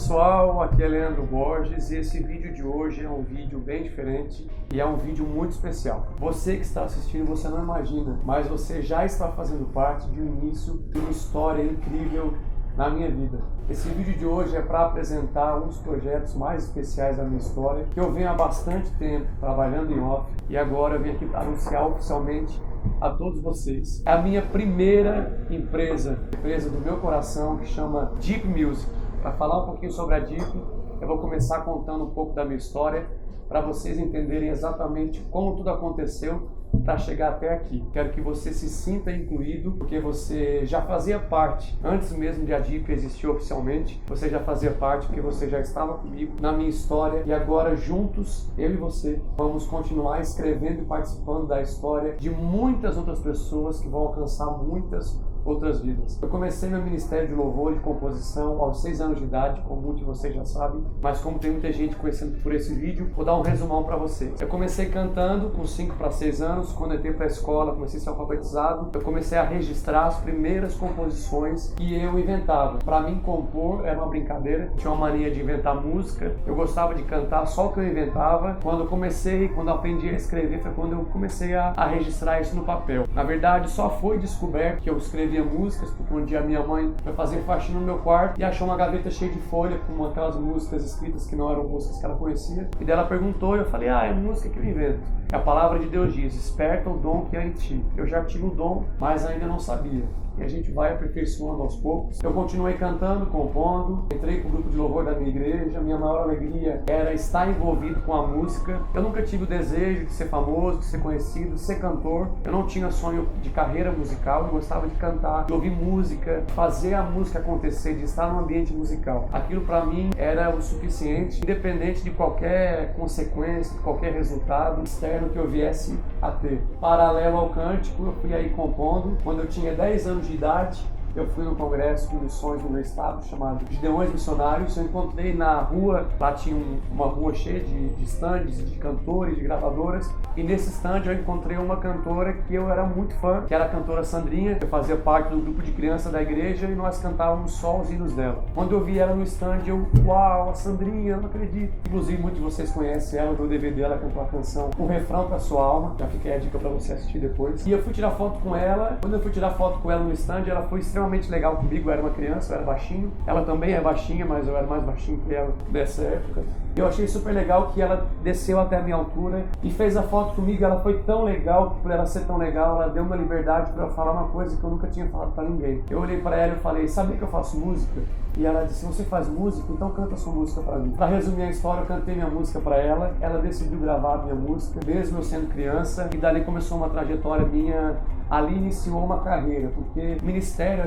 pessoal, aqui é Leandro Borges e esse vídeo de hoje é um vídeo bem diferente e é um vídeo muito especial. Você que está assistindo, você não imagina, mas você já está fazendo parte de um início de uma história incrível na minha vida. Esse vídeo de hoje é para apresentar um dos projetos mais especiais da minha história, que eu venho há bastante tempo trabalhando em off e agora eu vim aqui anunciar oficialmente a todos vocês. É a minha primeira empresa do meu coração, que chama Deep Music. Para falar um pouquinho sobre a Deep, eu vou começar contando um pouco da minha história para vocês entenderem exatamente como tudo aconteceu para chegar até aqui. Quero que você se sinta incluído, porque você já fazia parte, antes mesmo de a Deep existir oficialmente, você já fazia parte, porque você já estava comigo na minha história, e agora juntos, eu e você, vamos continuar escrevendo e participando da história de muitas outras pessoas que vão alcançar muitas outras vidas. Eu comecei meu ministério de louvor e de composição aos 6 anos de idade, como muitos de vocês já sabem, mas como tem muita gente conhecendo por esse vídeo, vou dar um resumão para vocês. Eu comecei cantando com 5 para 6 anos, quando eu entrei para a escola, comecei a ser alfabetizado, eu comecei a registrar as primeiras composições que eu inventava. Para mim, compor era uma brincadeira, tinha uma mania de inventar música, eu gostava de cantar só o que eu inventava. Quando eu aprendi a escrever, foi quando eu comecei a registrar isso no papel. Na verdade, só foi descoberto que eu escrevia músicas, porque um dia minha mãe foi fazer faxina no meu quarto e achou uma gaveta cheia de folha com aquelas músicas escritas que não eram músicas que ela conhecia. E daí ela perguntou e eu falei, é música que eu invento. E a palavra de Deus diz, desperta o dom que há em ti. Eu já tinha o dom, mas ainda não sabia. E a gente vai aperfeiçoando aos poucos. Eu continuei cantando, compondo, entrei para o grupo de louvor da minha igreja. Minha maior alegria era estar envolvido com a música. Eu nunca tive o desejo de ser famoso, de ser conhecido, de ser cantor. Eu não tinha sonho de carreira musical, eu gostava de cantar, de ouvir música, fazer a música acontecer, de estar no ambiente musical. Aquilo para mim era o suficiente, independente de qualquer consequência, de qualquer resultado externo que eu viesse a ter. Paralelo ao cântico, eu fui aí compondo. Quando eu tinha 10 anos de idade, eu fui no congresso de missões no meu estado, chamado Gideões Missionários. Eu encontrei na rua, lá tinha uma rua cheia de stands, de cantores, de gravadoras. E nesse stand eu encontrei uma cantora que eu era muito fã, que era a cantora Sandrinha. Eu fazia parte do grupo de criança da igreja e nós cantávamos só os hinos dela. Quando eu vi ela no stand, eu, uau, a Sandrinha, não acredito. Inclusive, muitos de vocês conhecem ela, do DVD, ela cantou a canção O Refrão pra Sua Alma. Já fiquei a dica pra você assistir depois. E eu fui tirar foto com ela. Quando eu fui tirar foto com ela no stand, ela foi extremamente legal comigo. Eu era uma criança, eu era baixinho. Ela também é baixinha, mas eu era mais baixinho que ela nessa época. E eu achei super legal que ela desceu até a minha altura e fez a foto comigo. Ela foi tão legal que, por ela ser tão legal, ela deu uma liberdade para eu falar uma coisa que eu nunca tinha falado para ninguém. Eu olhei para ela e falei, sabia que eu faço música? E ela disse, você faz música? Então canta a sua música para mim. Para resumir a história, eu cantei minha música para ela. Ela decidiu gravar a minha música, mesmo eu sendo criança. E dali começou uma trajetória minha. Ali iniciou uma carreira, porque ministério,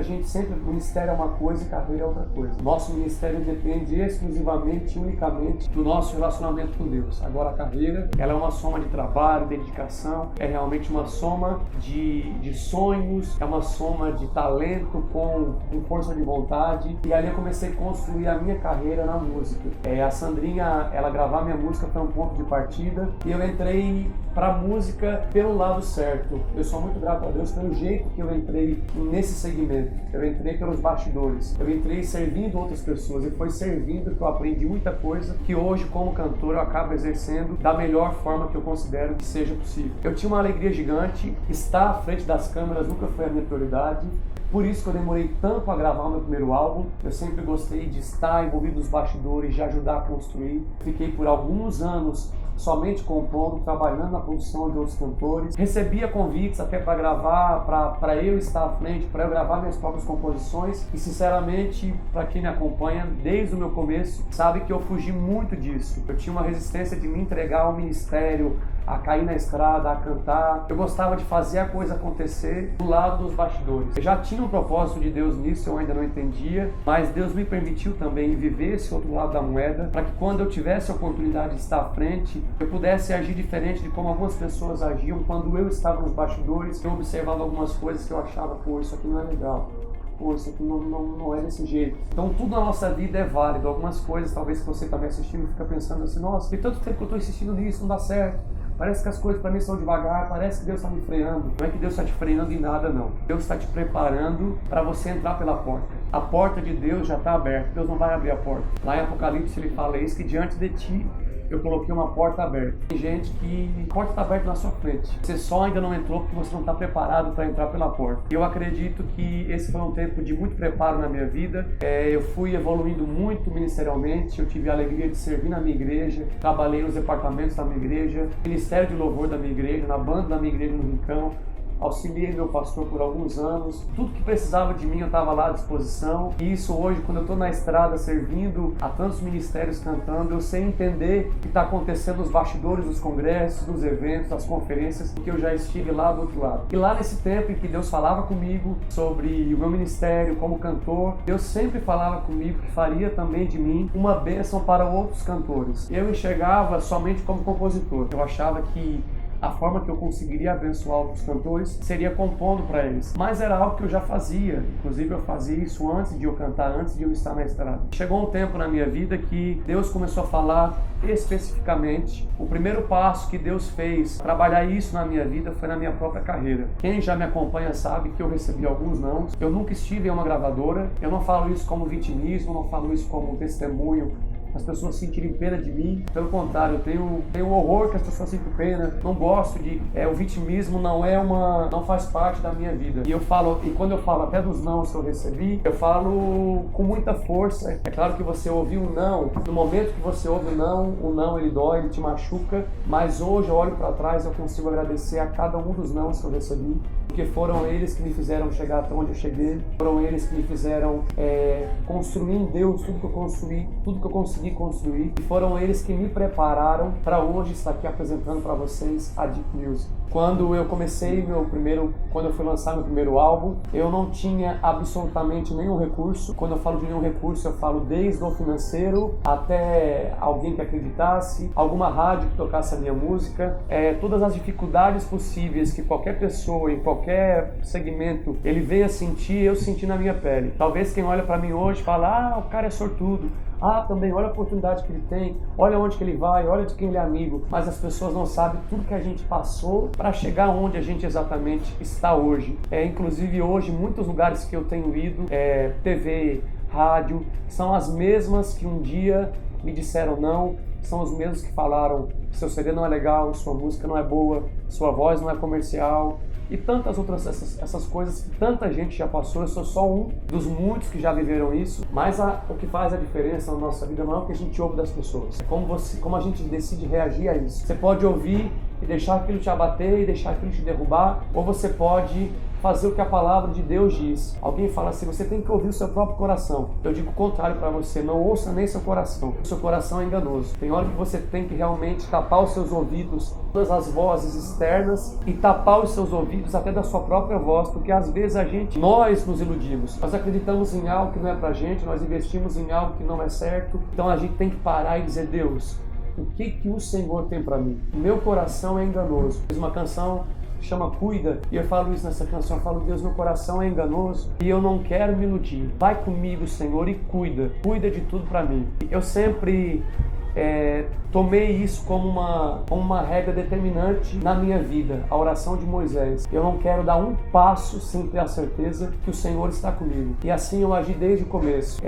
ministério é uma coisa e carreira é outra coisa. Nosso ministério depende exclusivamente, unicamente do nosso relacionamento com Deus. Agora a carreira, ela é uma soma de trabalho, dedicação, é realmente uma soma de sonhos, é uma soma de talento com força de vontade. E ali eu comecei a construir a minha carreira na música. A Sandrinha, ela gravar minha música foi um ponto de partida e eu entrei para a música pelo lado certo. Eu sou muito grato a Deus pelo jeito que eu entrei nesse segmento. Eu entrei pelos bastidores. Eu entrei servindo outras pessoas e foi servindo que eu aprendi muita coisa que hoje, como cantor, eu acabo exercendo da melhor forma que eu considero que seja possível. Eu tinha uma alegria gigante. Estar à frente das câmeras nunca foi a minha prioridade. Por isso que eu demorei tanto a gravar o meu primeiro álbum. Eu sempre gostei de estar envolvido nos bastidores, de ajudar a construir. Fiquei por alguns anos somente compondo, trabalhando na produção de outros cantores. Recebia convites até para gravar, para eu estar à frente, para eu gravar minhas próprias composições. E sinceramente, para quem me acompanha desde o meu começo, sabe que eu fugi muito disso. Eu tinha uma resistência de me entregar ao ministério, a cair na estrada, a cantar. Eu gostava de fazer a coisa acontecer do lado dos bastidores. Eu já tinha um propósito de Deus nisso, eu ainda não entendia, mas Deus me permitiu também viver esse outro lado da moeda, para que quando eu tivesse a oportunidade de estar à frente, eu pudesse agir diferente de como algumas pessoas agiam quando eu estava nos bastidores. Eu observava algumas coisas que eu achava, pô, isso aqui não é legal. Pô, isso aqui não é desse jeito. Então tudo na nossa vida é válido. Algumas coisas, talvez que você está me assistindo, fica pensando assim, nossa, tem tanto tempo que eu estou insistindo nisso, não dá certo. Parece que as coisas para mim são devagar, parece que Deus está me freando. Não é que Deus está te freando em nada, não. Deus está te preparando para você entrar pela porta. a porta de Deus já está aberta, Deus não vai abrir a porta. Lá em Apocalipse ele fala isso, que diante de ti eu coloquei uma porta aberta. Tem gente que a porta está aberta na sua frente. Você só ainda não entrou porque você não está preparado para entrar pela porta. Eu acredito que esse foi um tempo de muito preparo na minha vida. Eu fui evoluindo muito ministerialmente. Eu tive a alegria de servir na minha igreja. Trabalhei nos departamentos da minha igreja, ministério de louvor da minha igreja, na banda da minha igreja no Rincão. Auxiliei meu pastor por alguns anos. Tudo que precisava de mim eu estava lá à disposição. E isso hoje, quando eu estou na estrada servindo a tantos ministérios cantando, eu sei entender o que está acontecendo nos bastidores dos congressos, dos eventos, das conferências, porque eu já estive lá do outro lado. E lá nesse tempo em que Deus falava comigo sobre o meu ministério como cantor, Deus sempre falava comigo que faria também de mim uma bênção para outros cantores. Eu enxergava somente como compositor. Eu achava que a forma que eu conseguiria abençoar outros cantores seria compondo para eles. Mas era algo que eu já fazia. Inclusive eu fazia isso antes de eu cantar, antes de eu estar na estrada. Chegou um tempo na minha vida que Deus começou a falar especificamente. O primeiro passo que Deus fez trabalhar isso na minha vida foi na minha própria carreira. Quem já me acompanha sabe que eu recebi alguns não. Eu nunca estive em uma gravadora. Eu não falo isso como vitimismo, não falo isso como testemunho as pessoas sentirem pena de mim. Pelo contrário, eu tenho horror que as pessoas sintam pena. Não gosto de... o vitimismo não faz parte da minha vida. E quando eu falo até dos nãos que eu recebi, eu falo com muita força. É claro que você ouviu um não. No momento que você ouve o não ele dói, ele te machuca. Mas hoje eu olho para trás e eu consigo agradecer a cada um dos nãos que eu recebi. Porque foram eles que me fizeram chegar até onde eu cheguei. Foram eles que me fizeram construir em Deus tudo que eu consegui construir, e foram eles que me prepararam para hoje estar aqui apresentando para vocês a Deep Music. Quando eu fui lançar meu primeiro álbum, eu não tinha absolutamente nenhum recurso. Quando eu falo de nenhum recurso, eu falo desde o financeiro até alguém que acreditasse, alguma rádio que tocasse a minha música, todas as dificuldades possíveis que qualquer pessoa em qualquer segmento ele venha sentir, eu senti na minha pele. Talvez quem olha para mim hoje fala, o cara é sortudo. Também olha a oportunidade que ele tem, olha onde que ele vai, olha de quem ele é amigo. Mas as pessoas não sabem tudo que a gente passou para chegar onde a gente exatamente está hoje. Inclusive hoje, muitos lugares que eu tenho ido, TV, rádio, são as mesmas que um dia me disseram não, são os mesmos que falaram seu CD não é legal, sua música não é boa, sua voz não é comercial. E tantas outras essas coisas que tanta gente já passou. Eu sou só um dos muitos que já viveram isso. Mas o que faz a diferença na nossa vida não é o que a gente ouve das pessoas, é como a gente decide reagir a isso. Você pode ouvir e deixar aquilo te abater e deixar aquilo te derrubar, ou você pode fazer o que a palavra de Deus diz. Alguém fala assim, você tem que ouvir o seu próprio coração. Eu digo o contrário para você, não ouça nem seu coração. O seu coração é enganoso. Tem hora que você tem que realmente tapar os seus ouvidos, todas as vozes externas, e tapar os seus ouvidos até da sua própria voz, porque às vezes nós nos iludimos. Nós acreditamos em algo que não é pra gente, nós investimos em algo que não é certo. Então a gente tem que parar e dizer, Deus, o que o Senhor tem para mim? O meu coração é enganoso. Fiz uma canção que chama Cuida, e eu falo isso nessa canção, eu falo, Deus, meu coração é enganoso e eu não quero me iludir. Vai comigo, Senhor, e cuida de tudo para mim. Eu sempre tomei isso como uma regra determinante na minha vida, a oração de Moisés. Eu não quero dar um passo sem ter a certeza que o Senhor está comigo. E assim eu agi desde o começo.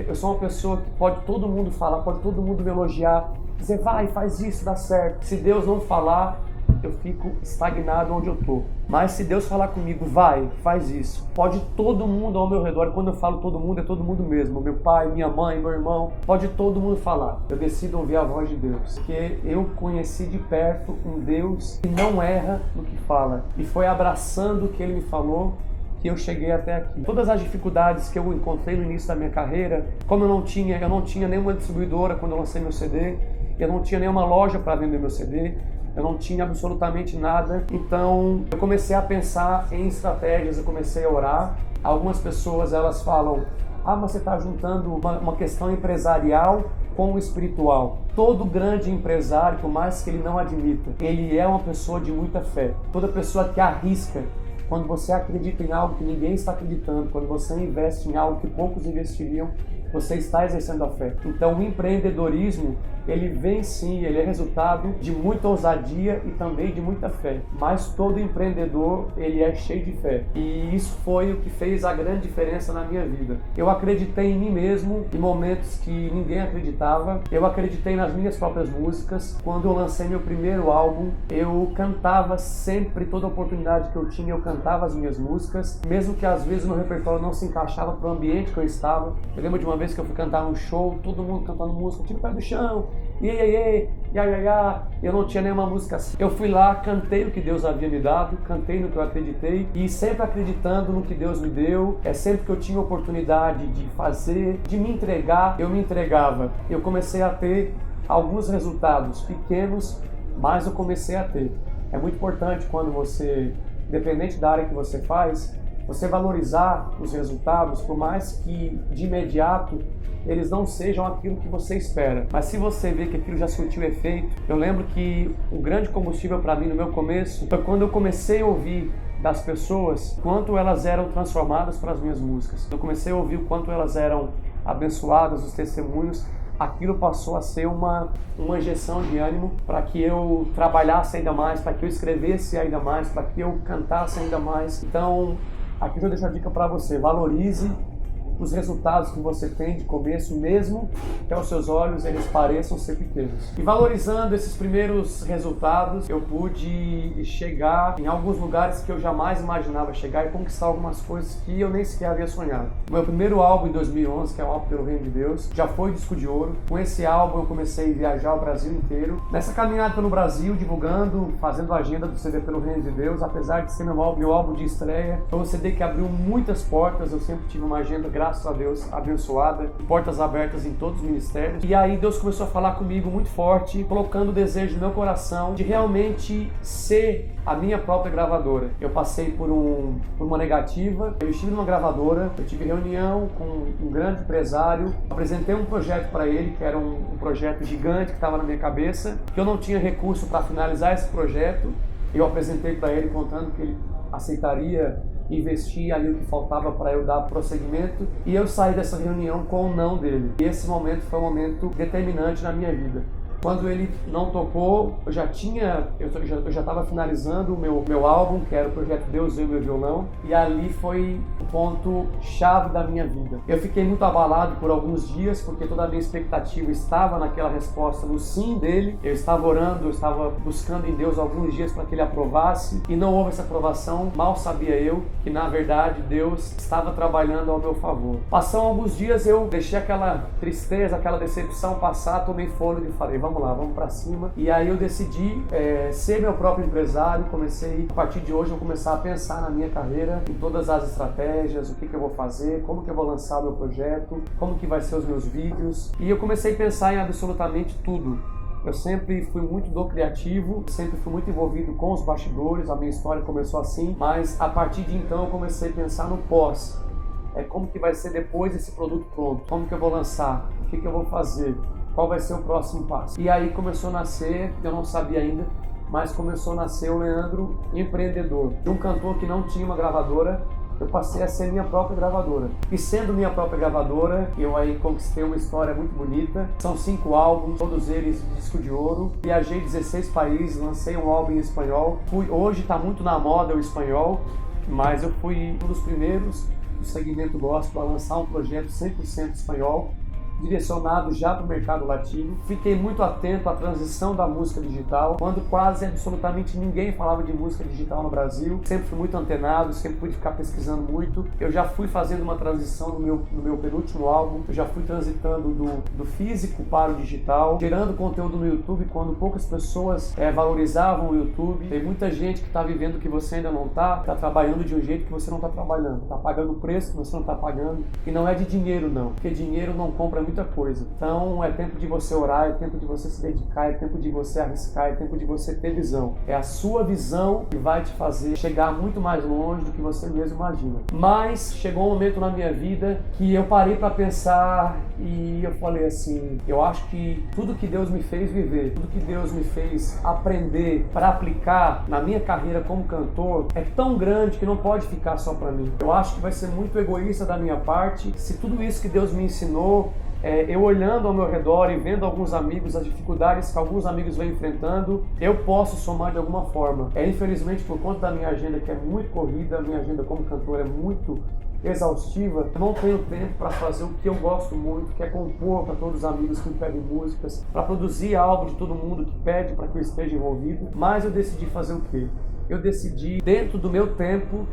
Eu sou uma pessoa que pode todo mundo falar, pode todo mundo me elogiar, dizer, vai, faz isso, dá certo. Se Deus não falar, eu fico estagnado onde eu estou. Mas se Deus falar comigo, vai, faz isso. Pode todo mundo ao meu redor, quando eu falo todo mundo, é todo mundo mesmo. Meu pai, minha mãe, meu irmão, pode todo mundo falar. Eu decido ouvir a voz de Deus, porque eu conheci de perto um Deus que não erra no que fala. E foi abraçando o que Ele me falou que eu cheguei até aqui. Todas as dificuldades que eu encontrei no início da minha carreira, como eu não tinha nenhuma distribuidora quando eu lancei meu CD, eu não tinha nenhuma loja para vender meu CD, eu não tinha absolutamente nada. Então eu comecei a pensar em estratégias, eu comecei a orar. Algumas pessoas elas falam, mas você está juntando uma questão empresarial com o espiritual. Todo grande empresário, por mais que ele não admita, ele é uma pessoa de muita fé. Toda pessoa que arrisca, quando você acredita em algo que ninguém está acreditando, quando você investe em algo que poucos investiriam, você está exercendo a fé. Então o empreendedorismo, ele vem sim, ele é resultado de muita ousadia e também de muita fé. Mas todo empreendedor, ele é cheio de fé. E isso foi o que fez a grande diferença na minha vida. Eu acreditei em mim mesmo em momentos que ninguém acreditava. Eu acreditei nas minhas próprias músicas. Quando eu lancei meu primeiro álbum, eu cantava sempre, toda oportunidade que eu tinha, eu cantava as minhas músicas. Mesmo que às vezes o meu repertório não se encaixava para o ambiente que eu estava. Eu lembro de uma vez que eu fui cantar num show, todo mundo cantando música, tira o pé do chão, eu não tinha nenhuma música assim. Eu fui lá, cantei o que Deus havia me dado, cantei no que eu acreditei e sempre acreditando no que Deus me deu. Sempre que eu tinha oportunidade de fazer, de me entregar, eu me entregava. Eu comecei a ter alguns resultados pequenos, mas eu comecei a ter. É muito importante quando você, independente da área que você faz, você valorizar os resultados, por mais que de imediato eles não sejam aquilo que você espera. Mas se você vê que aquilo já surtiu efeito, eu lembro que o grande combustível para mim no meu começo foi quando eu comecei a ouvir das pessoas quanto elas eram transformadas pelas minhas músicas. Eu comecei a ouvir o quanto elas eram abençoadas, os testemunhos. Aquilo passou a ser uma injeção de ânimo para que eu trabalhasse ainda mais, para que eu escrevesse ainda mais, para que eu cantasse ainda mais. Então, aqui eu deixo a dica para você: valorize os resultados que você tem de começo, mesmo que aos seus olhos eles pareçam ser pequenos. E valorizando esses primeiros resultados, eu pude chegar em alguns lugares que eu jamais imaginava chegar e conquistar algumas coisas que eu nem sequer havia sonhado. O meu primeiro álbum em 2011, que é o álbum Pelo Reino de Deus, já foi disco de ouro. Com esse álbum eu comecei a viajar o Brasil inteiro. Nessa caminhada pelo Brasil, divulgando, fazendo a agenda do CD Pelo Reino de Deus, apesar de ser meu álbum de estreia, foi um CD que abriu muitas portas. Eu sempre tive uma agenda, graças a Deus, abençoada, portas abertas em todos os ministérios. E aí Deus começou a falar comigo muito forte, colocando o desejo no meu coração de realmente ser a minha própria gravadora. Eu passei por uma negativa, eu estive numa gravadora, eu tive reunião com um grande empresário, apresentei um projeto para ele, que era um projeto gigante que estava na minha cabeça, que eu não tinha recurso para finalizar esse projeto. Eu apresentei para ele contando que ele aceitaria investir ali o que faltava para eu dar prosseguimento, e eu saí dessa reunião com o não dele. E esse momento foi um momento determinante na minha vida. Quando ele não topou, eu já estava finalizando o meu álbum, que era o projeto Deus e o Meu Violão, e ali foi o ponto chave da minha vida. Eu fiquei muito abalado por alguns dias, porque toda a minha expectativa estava naquela resposta, no sim dele. Eu estava orando, eu estava buscando em Deus alguns dias para que ele aprovasse, e não houve essa aprovação. Mal sabia eu que, na verdade, Deus estava trabalhando ao meu favor. Passaram alguns dias, eu deixei aquela tristeza, aquela decepção passar, tomei fôlego e falei: vamos lá, vamos pra cima. E aí eu decidi ser meu próprio empresário. Comecei, a partir de hoje, eu começar a pensar na minha carreira, em todas as estratégias, o que eu vou fazer, como que eu vou lançar meu projeto, como que vai ser os meus vídeos. E eu comecei a pensar em absolutamente tudo. Eu sempre fui muito do criativo, sempre fui muito envolvido com os bastidores. A minha história começou assim, mas a partir de então eu comecei a pensar no pós. Como que vai ser depois desse produto pronto, como que eu vou lançar, o que eu vou fazer, qual vai ser o próximo passo. E aí começou a nascer, eu não sabia ainda, mas começou a nascer o Leandro empreendedor. De um cantor que não tinha uma gravadora, eu passei a ser minha própria gravadora. E sendo minha própria gravadora, eu aí conquistei uma história muito bonita. São 5 álbuns, todos eles de disco de ouro. Viajei 16 países, lancei um álbum em espanhol. Hoje está muito na moda o espanhol, mas eu fui um dos primeiros do segmento gospel a lançar um projeto 100% espanhol, direcionado já para o mercado latino. Fiquei muito atento à transição da música digital, quando quase absolutamente ninguém falava de música digital no Brasil. Sempre fui muito antenado, sempre pude ficar pesquisando muito. Eu já fui fazendo uma transição no meu penúltimo álbum, eu já fui transitando do físico para o digital, gerando conteúdo no YouTube quando poucas pessoas valorizavam o YouTube. Tem muita gente que está vivendo que você ainda não está trabalhando de um jeito que você não está trabalhando, está pagando o preço que você não está pagando, e não é de dinheiro não, porque dinheiro não compra muita coisa. Então é tempo de você orar, é tempo de você se dedicar, é tempo de você arriscar, é tempo de você ter visão. É a sua visão que vai te fazer chegar muito mais longe do que você mesmo imagina. Mas chegou um momento na minha vida que eu parei para pensar e eu falei assim, eu acho que tudo que Deus me fez viver, tudo que Deus me fez aprender para aplicar na minha carreira como cantor é tão grande que não pode ficar só para mim. Eu acho que vai ser muito egoísta da minha parte se tudo isso que Deus me ensinou, eu olhando ao meu redor e vendo alguns amigos, as dificuldades que alguns amigos vêm enfrentando, eu posso somar de alguma forma. Infelizmente, por conta da minha agenda, que é muito corrida, a minha agenda como cantor é muito exaustiva, eu não tenho tempo para fazer o que eu gosto muito, que é compor para todos os amigos que me pedem músicas, para produzir algo de todo mundo que pede para que eu esteja envolvido. Mas eu decidi fazer o quê? Eu decidi, dentro do meu tempo,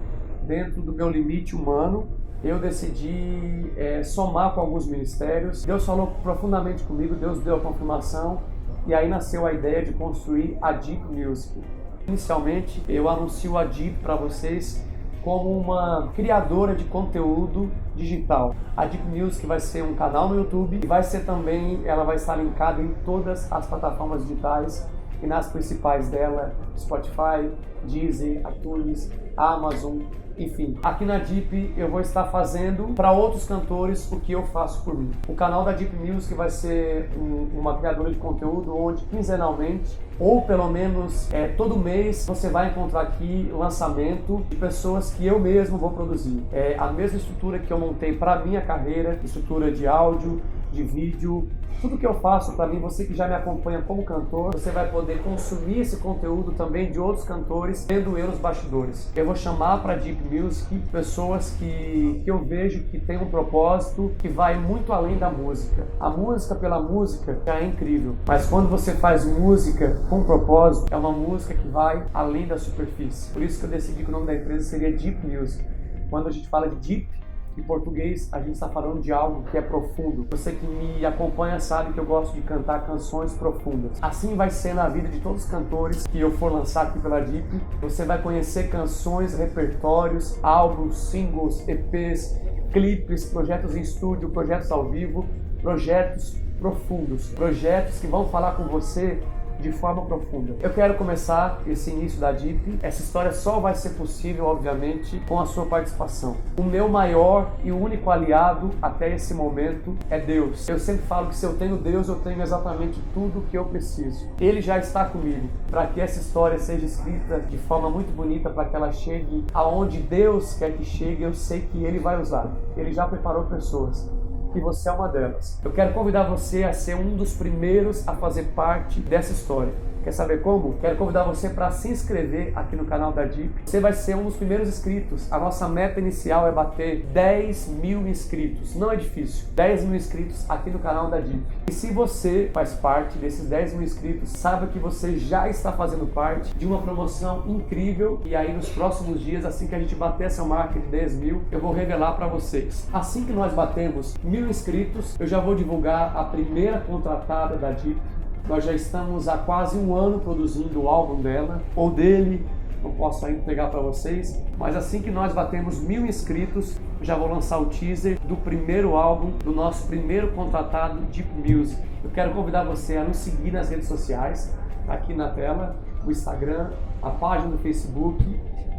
dentro do meu limite humano, eu decidi somar com alguns ministérios. Deus falou profundamente comigo, Deus deu a confirmação e aí nasceu a ideia de construir a Deep Music. Inicialmente, eu anuncio a Deep para vocês como uma criadora de conteúdo digital. A Deep Music vai ser um canal no YouTube e vai ser também, ela vai estar linkada em todas as plataformas digitais e nas principais dela, Spotify, Deezer, iTunes, Amazon, enfim. Aqui na Deep eu vou estar fazendo para outros cantores o que eu faço por mim. O canal da Deep Music vai ser uma criadora de conteúdo onde quinzenalmente ou pelo menos todo mês você vai encontrar aqui lançamento de pessoas que eu mesmo vou produzir. É a mesma estrutura que eu montei para minha carreira, estrutura de áudio, de vídeo, tudo que eu faço para mim, você que já me acompanha como cantor, você vai poder consumir esse conteúdo também de outros cantores, vendo eu nos bastidores. Eu vou chamar para Deep Music pessoas que eu vejo que tem um propósito que vai muito além da música. A música pela música já é incrível, mas quando você faz música com propósito, é uma música que vai além da superfície. Por isso que eu decidi que o nome da empresa seria Deep Music. Quando a gente fala de Deep, em português, a gente está falando de algo que é profundo. Você que me acompanha sabe que eu gosto de cantar canções profundas. Assim vai ser na vida de todos os cantores que eu for lançar aqui pela Deep. Você vai conhecer canções, repertórios, álbuns, singles, EPs, clipes, projetos em estúdio, projetos ao vivo, projetos profundos, projetos que vão falar com você de forma profunda. Eu quero começar esse início da Deep. Essa história só vai ser possível, obviamente, com a sua participação. O meu maior e único aliado até esse momento é Deus. Eu sempre falo que se eu tenho Deus, eu tenho exatamente tudo o que eu preciso. Ele já está comigo para que essa história seja escrita de forma muito bonita, para que ela chegue aonde Deus quer que chegue. Eu sei que Ele vai usar. Ele já preparou pessoas. E você é uma delas. Eu quero convidar você a ser um dos primeiros a fazer parte dessa história. Quer saber como? Quero convidar você para se inscrever aqui no canal da Deep. Você vai ser um dos primeiros inscritos. A nossa meta inicial é bater 10 mil inscritos. Não é difícil. 10 mil inscritos aqui no canal da Deep. E se você faz parte desses 10 mil inscritos, saiba que você já está fazendo parte de uma promoção incrível. E aí nos próximos dias, assim que a gente bater essa marca de 10 mil, eu vou revelar para vocês. Assim que nós batemos 1000 inscritos, eu já vou divulgar a primeira contratada da Deep. Nós já estamos há quase um ano produzindo o álbum dela, ou dele, não posso ainda entregar para vocês, mas assim que nós batemos 1000 inscritos, eu já vou lançar o teaser do primeiro álbum, do nosso primeiro contratado Deep Music. Eu quero convidar você a nos seguir nas redes sociais, tá aqui na tela, o Instagram, a página do Facebook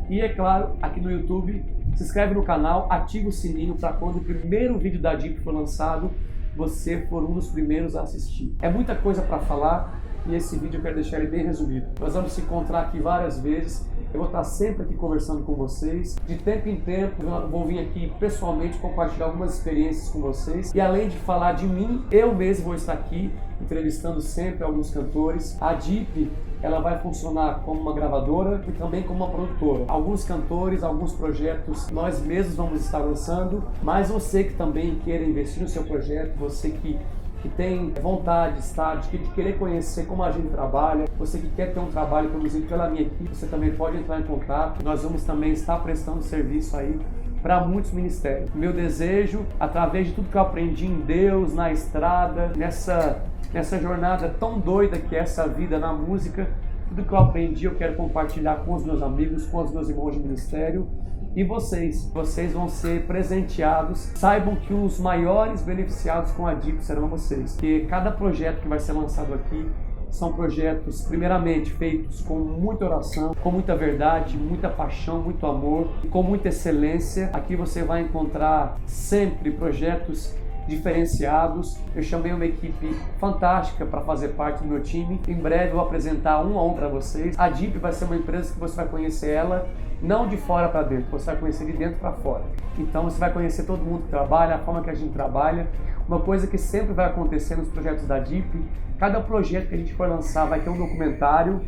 e, é claro, aqui no YouTube. Se inscreve no canal, ativa o sininho para quando o primeiro vídeo da Deep for lançado, você for um dos primeiros a assistir. É muita coisa para falar e esse vídeo eu quero deixar ele bem resumido. Nós vamos se encontrar aqui várias vezes. Eu vou estar sempre aqui conversando com vocês. De tempo em tempo, eu vou vir aqui pessoalmente compartilhar algumas experiências com vocês. E além de falar de mim, eu mesmo vou estar aqui entrevistando sempre alguns cantores. A Deep, ela vai funcionar como uma gravadora e também como uma produtora. Alguns cantores, alguns projetos nós mesmos vamos estar lançando, mas você que também queira investir no seu projeto, você que tem vontade de querer conhecer como a gente trabalha, você que quer ter um trabalho produzido pela minha equipe, você também pode entrar em contato. Nós vamos também estar prestando serviço aí para muitos ministérios. Meu desejo, através de tudo que eu aprendi em Deus, na estrada, nessa jornada tão doida que é essa vida na música, tudo que eu aprendi eu quero compartilhar com os meus amigos, com os meus irmãos de ministério, E vocês vão ser presenteados. Saibam que os maiores beneficiados com a DIP serão vocês, porque cada projeto que vai ser lançado aqui são projetos, primeiramente, feitos com muita oração, com muita verdade, muita paixão, muito amor, com muita excelência. Aqui você vai encontrar sempre projetos diferenciados. Eu chamei uma equipe fantástica para fazer parte do meu time. Em breve eu vou apresentar um a um para vocês. A DIP vai ser uma empresa que você vai conhecer ela não de fora para dentro, você vai conhecer de dentro para fora. Então você vai conhecer todo mundo que trabalha, a forma que a gente trabalha. Uma coisa que sempre vai acontecer nos projetos da DIP, cada projeto que a gente for lançar vai ter um documentário.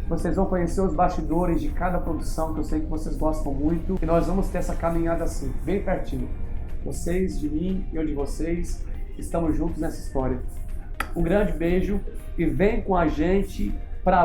Vocês vão conhecer os bastidores de cada produção, que eu sei que vocês gostam muito. E nós vamos ter essa caminhada assim, bem pertinho. Vocês de mim e eu de vocês, estamos juntos nessa história. Um grande beijo e vem com a gente